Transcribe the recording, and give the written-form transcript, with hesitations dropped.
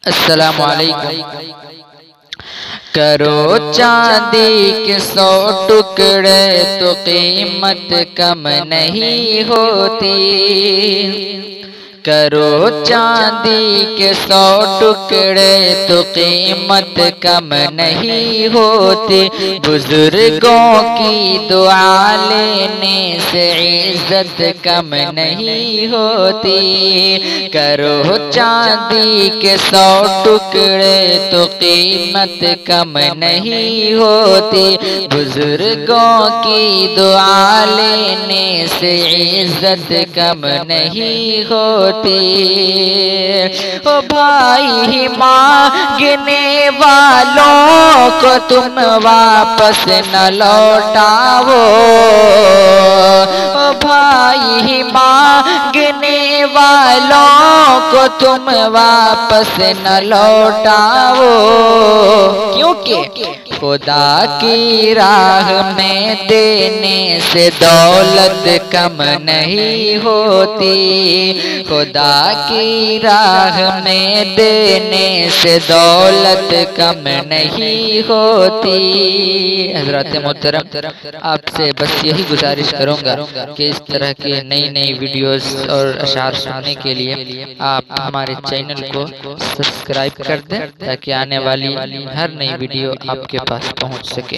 अस्सलामु अलैकुम। करो चांदी के 100 टुकड़े तो कीमत कम नहीं होती। करो चांदी के 100 टुकड़े तो कीमत कम नहीं होती। बुजुर्गों की दुआ लेने से इज्जत कम नहीं होती। करो चांदी के 100 टुकड़े तो कीमत कम नहीं होती। बुजुर्गों की दुआ लेने से इज्जत कम नहीं होती। ओ भाई मांगने वालों को तुम वापस न लौटाओ। ओ भाई मांगने वालों को तुम वापस न लौटाओ। क्योंकि खुदा की राह में देने से दौलत कम नहीं होती। खुदा की राह में देने से दौलत कम नहीं होती। हज़रात मोहतरम, आपसे बस यही गुजारिश करूँगा कि इस तरह के नई नई वीडियोस और अशार सुनने के लिए आप हमारे चैनल को सब्सक्राइब कर दें ताकि आने वाली हर नई वीडियो आपके पास पहुंच सके।